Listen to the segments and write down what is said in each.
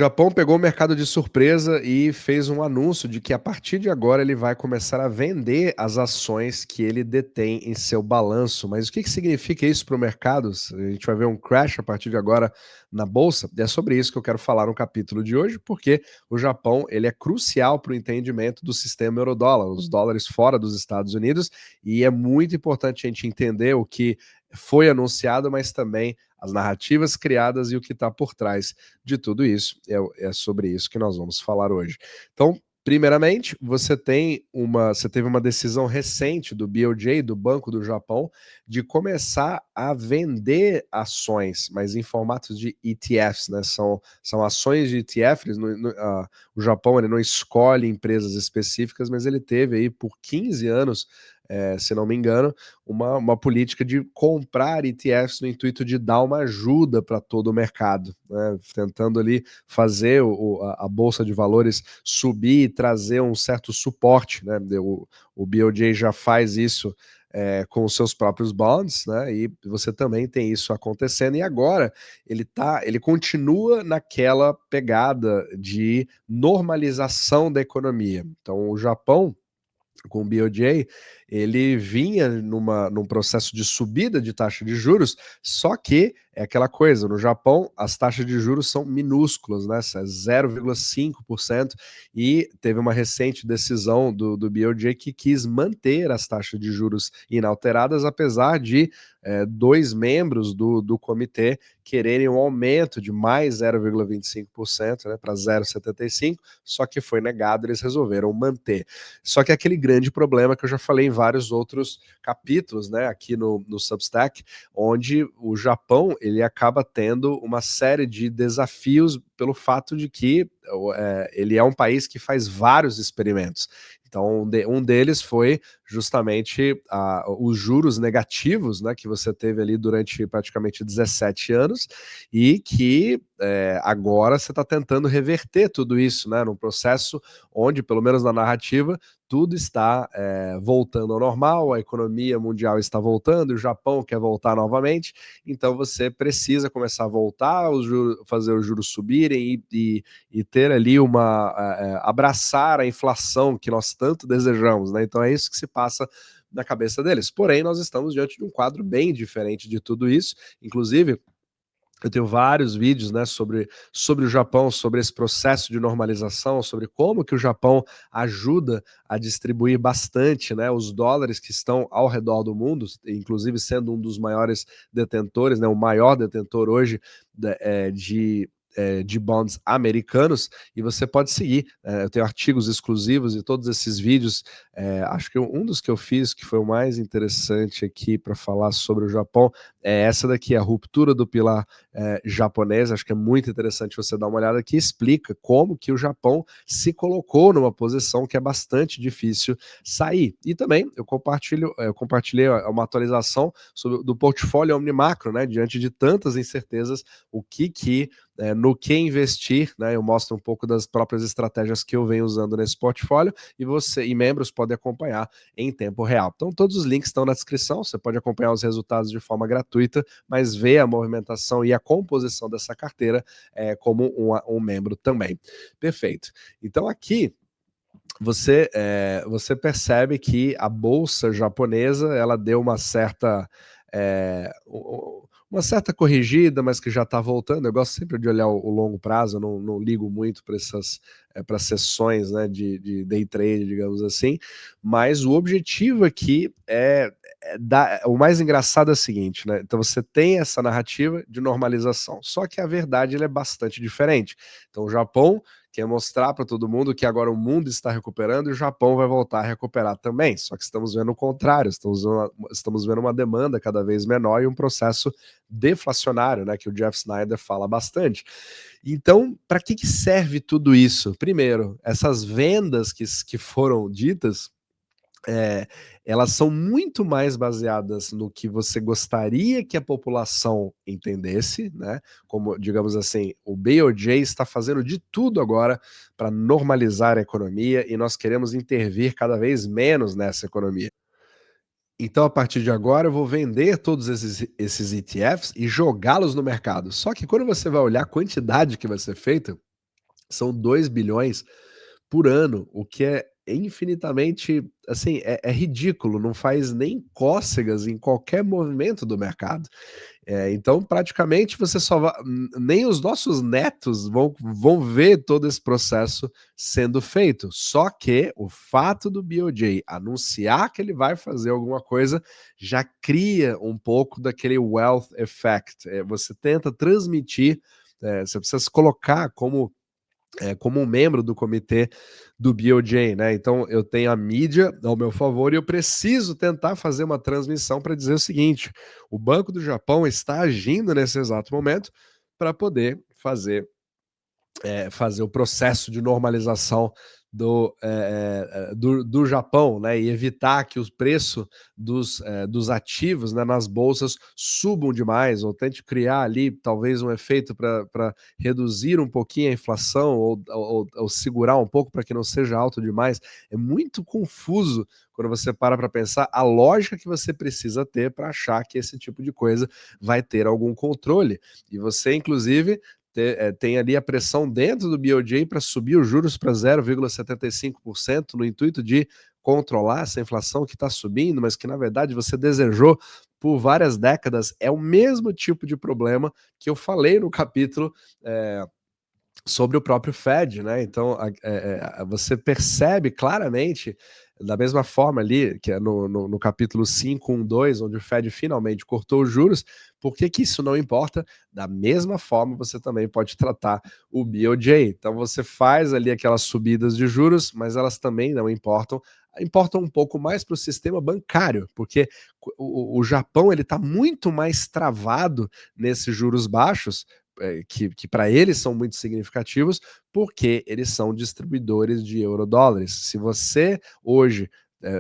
O Japão pegou o mercado de surpresa e fez um anúncio de que a partir de agora ele vai começar a vender as ações que ele detém em seu balanço. Mas o que significa isso para o mercado? A gente vai ver um crash a partir de agora na bolsa. E é sobre isso que eu quero falar no capítulo de hoje, porque o Japão ele é crucial para o entendimento do sistema euro-dólar, os dólares fora dos Estados Unidos, e é muito importante a gente entender o que foi anunciado, mas também as narrativas criadas e o que está por trás de tudo isso. É sobre isso que nós vamos falar hoje. Então, primeiramente, você teve uma decisão recente do BOJ, do Banco do Japão, de começar a vender ações, mas em formatos de ETFs, né? São ações de ETFs. O Japão ele não escolhe empresas específicas, mas ele teve aí por 15 anos, se não me engano, uma política de comprar ETFs no intuito de dar uma ajuda para todo o mercado, né? Tentando ali fazer a Bolsa de Valores subir e trazer um certo suporte, né? O BOJ já faz isso com os seus próprios bonds, né? E você também tem isso acontecendo, e agora ele continua naquela pegada de normalização da economia. Então, o Japão com o BOJ, ele vinha num processo de subida de taxa de juros, só que é aquela coisa, no Japão as taxas de juros são minúsculas, né, 0,5%, e teve uma recente decisão do BOJ que quis manter as taxas de juros inalteradas, apesar de dois membros do comitê quererem um aumento de mais 0,25%, né, para 0,75%, só que foi negado, eles resolveram manter. Só que aquele grande problema que eu já falei em vários outros capítulos, né, aqui no Substack, onde o Japão ele acaba tendo uma série de desafios pelo fato de que ele é um país que faz vários experimentos. Então, um deles foi justamente os juros negativos, né, que você teve ali durante praticamente 17 anos, e que agora você está tentando reverter tudo isso, né, num processo onde, pelo menos na narrativa, tudo está voltando ao normal, a economia mundial está voltando, o Japão quer voltar novamente, então você precisa começar a voltar, fazer os juros subirem e ter ali abraçar a inflação que nós tanto desejamos, né? Então é isso que se passa na cabeça deles. Porém, nós estamos diante de um quadro bem diferente de tudo isso, inclusive eu tenho vários vídeos, né, sobre o Japão, sobre esse processo de normalização, sobre como que o Japão ajuda a distribuir bastante, né, os dólares que estão ao redor do mundo, inclusive sendo um dos maiores detentores, né, o maior detentor hoje de bonds americanos, e você pode seguir. Eu tenho artigos exclusivos e todos esses vídeos. Acho que um dos que eu fiz, que foi o mais interessante aqui para falar sobre o Japão, é essa daqui, a ruptura do pilar japonês. Acho que é muito interessante você dar uma olhada, que explica como que o Japão se colocou numa posição que é bastante difícil sair. E também eu compartilhei uma atualização do portfólio Omnimacro, né, diante de tantas incertezas, no que investir, né? Eu mostro um pouco das próprias estratégias que eu venho usando nesse portfólio, e você e membros podem acompanhar em tempo real. Então todos os links estão na descrição, você pode acompanhar os resultados de forma gratuita, mas ver a movimentação e a composição dessa carteira como um membro também. Perfeito. Então aqui você percebe que a bolsa japonesa ela deu uma certa corrigida, mas que já está voltando. Eu gosto sempre de olhar o longo prazo, eu não ligo muito para essas para sessões, né, de day trade, digamos assim, mas o objetivo aqui o mais engraçado é o seguinte, né? Então você tem essa narrativa de normalização, só que a verdade ela é bastante diferente. Então o Japão quer mostrar para todo mundo que agora o mundo está recuperando e o Japão vai voltar a recuperar também. Só que estamos vendo o contrário, estamos vendo uma demanda cada vez menor e um processo deflacionário, né, que o Jeff Snyder fala bastante. Então, para que serve tudo isso? Primeiro, essas vendas que foram ditas, é, elas são muito mais baseadas no que você gostaria que a população entendesse, né? Como, digamos assim, o BOJ está fazendo de tudo agora para normalizar a economia e nós queremos intervir cada vez menos nessa economia. Então, a partir de agora, eu vou vender todos esses ETFs e jogá-los no mercado. Só que quando você vai olhar a quantidade que vai ser feita, São 2 bilhões por ano, o que é infinitamente, assim, é ridículo, não faz nem cócegas em qualquer movimento do mercado. Então praticamente você só vai nem os nossos netos vão ver todo esse processo sendo feito. Só que o fato do BOJ anunciar que ele vai fazer alguma coisa, já cria um pouco daquele wealth effect. Você tenta transmitir, você precisa se colocar como um membro do comitê do BOJ, né? Então eu tenho a mídia ao meu favor e eu preciso tentar fazer uma transmissão para dizer o seguinte: o Banco do Japão está agindo nesse exato momento para poder fazer o processo de normalização do Japão, né, e evitar que o preço dos ativos, né, nas bolsas subam demais, ou tente criar ali talvez um efeito para reduzir um pouquinho a inflação ou segurar um pouco para que não seja alto demais. É muito confuso quando você para pensar a lógica que você precisa ter para achar que esse tipo de coisa vai ter algum controle. E você, inclusive, tem ali a pressão dentro do BOJ para subir os juros para 0,75% no intuito de controlar essa inflação que está subindo, mas que na verdade você desejou por várias décadas. É o mesmo tipo de problema que eu falei no capítulo sobre o próprio Fed, né? Então você percebe claramente, da mesma forma ali, que é no capítulo 5.1.2, onde o Fed finalmente cortou os juros, por que que isso não importa? Da mesma forma, você também pode tratar o BOJ. Então você faz ali aquelas subidas de juros, mas elas também não importam. Importam um pouco mais para o sistema bancário, porque o Japão ele está muito mais travado nesses juros baixos, que para eles são muito significativos, porque eles são distribuidores de eurodólares. Se você hoje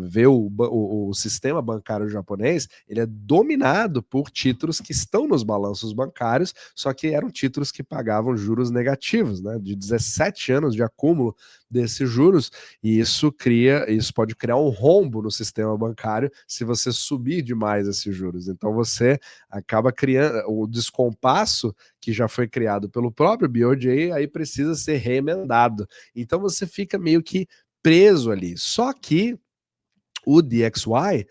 vê o sistema bancário japonês, ele é dominado por títulos que estão nos balanços bancários, só que eram títulos que pagavam juros negativos, né, de 17 anos de acúmulo desses juros, e isso pode criar um rombo no sistema bancário se você subir demais esses juros. Então você acaba criando o descompasso que já foi criado pelo próprio BOJ, aí precisa ser remendado. Então você fica meio que preso ali. Só que o DXY,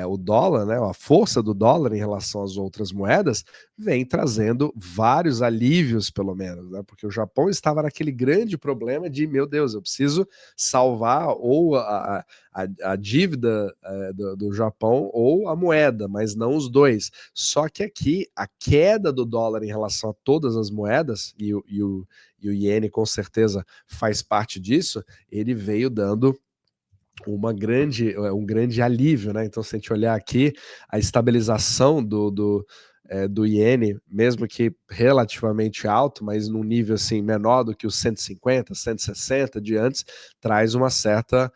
o dólar, né, a força do dólar em relação às outras moedas, vem trazendo vários alívios, pelo menos, né, porque o Japão estava naquele grande problema de, meu Deus, eu preciso salvar ou a dívida do Japão ou a moeda, mas não os dois. Só que aqui, a queda do dólar em relação a todas as moedas, e o iene com certeza faz parte disso, ele veio dando um grande alívio, né? Então, se a gente olhar aqui, a estabilização do iene, mesmo que relativamente alto, mas num nível assim menor do que os 150, 160 de antes, traz uma certa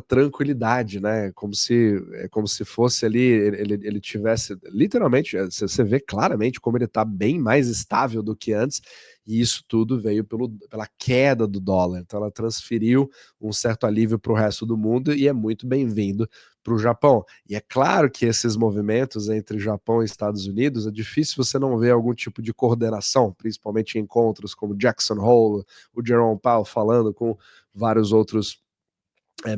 tranquilidade, né? Como se fosse ali ele tivesse literalmente, você vê claramente como ele está bem mais estável do que antes, e isso tudo veio pela queda do dólar. Então ela transferiu um certo alívio para o resto do mundo e é muito bem-vindo para o Japão. E é claro que esses movimentos entre Japão e Estados Unidos, é difícil você não ver algum tipo de coordenação, principalmente em encontros como Jackson Hole, o Jerome Powell falando com vários outros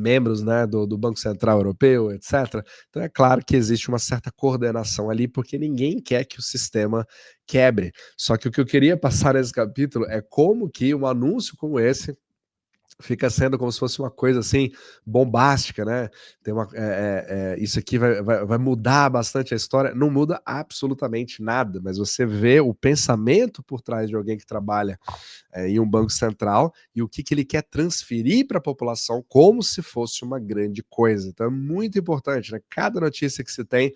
membros, né, do Banco Central Europeu, etc. Então é claro que existe uma certa coordenação ali, porque ninguém quer que o sistema quebre. Só que o que eu queria passar nesse capítulo é como que um anúncio como esse fica sendo como se fosse uma coisa assim bombástica, né? Isso aqui vai mudar bastante a história. Não muda absolutamente nada, mas você vê o pensamento por trás de alguém que trabalha em um banco central e o que, que ele quer transferir para a população como se fosse uma grande coisa. Então é muito importante, né? Cada notícia que se tem,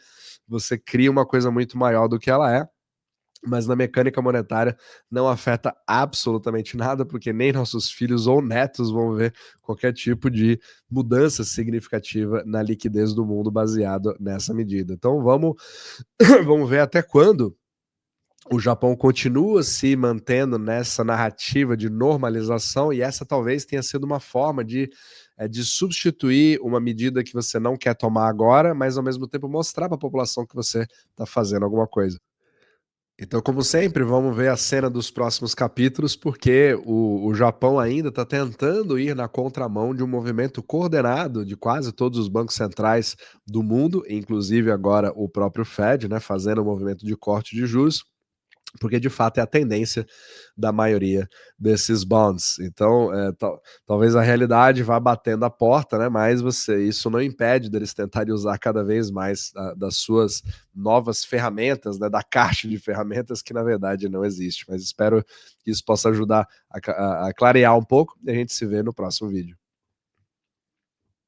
você cria uma coisa muito maior do que ela é, mas na mecânica monetária não afeta absolutamente nada, porque nem nossos filhos ou netos vão ver qualquer tipo de mudança significativa na liquidez do mundo baseado nessa medida. Então vamos, vamos ver até quando o Japão continua se mantendo nessa narrativa de normalização, e essa talvez tenha sido uma forma de substituir uma medida que você não quer tomar agora, mas ao mesmo tempo mostrar para a população que você está fazendo alguma coisa. Então, como sempre, vamos ver a cena dos próximos capítulos, porque o Japão ainda está tentando ir na contramão de um movimento coordenado de quase todos os bancos centrais do mundo, inclusive agora o próprio Fed, né, fazendo um movimento de corte de juros, porque de fato é a tendência da maioria desses bonds. Então, talvez a realidade vá batendo a porta, né? Mas isso não impede deles tentarem usar cada vez mais das suas novas ferramentas, né? Da caixa de ferramentas que na verdade não existe. Mas espero que isso possa ajudar a clarear um pouco e a gente se vê no próximo vídeo.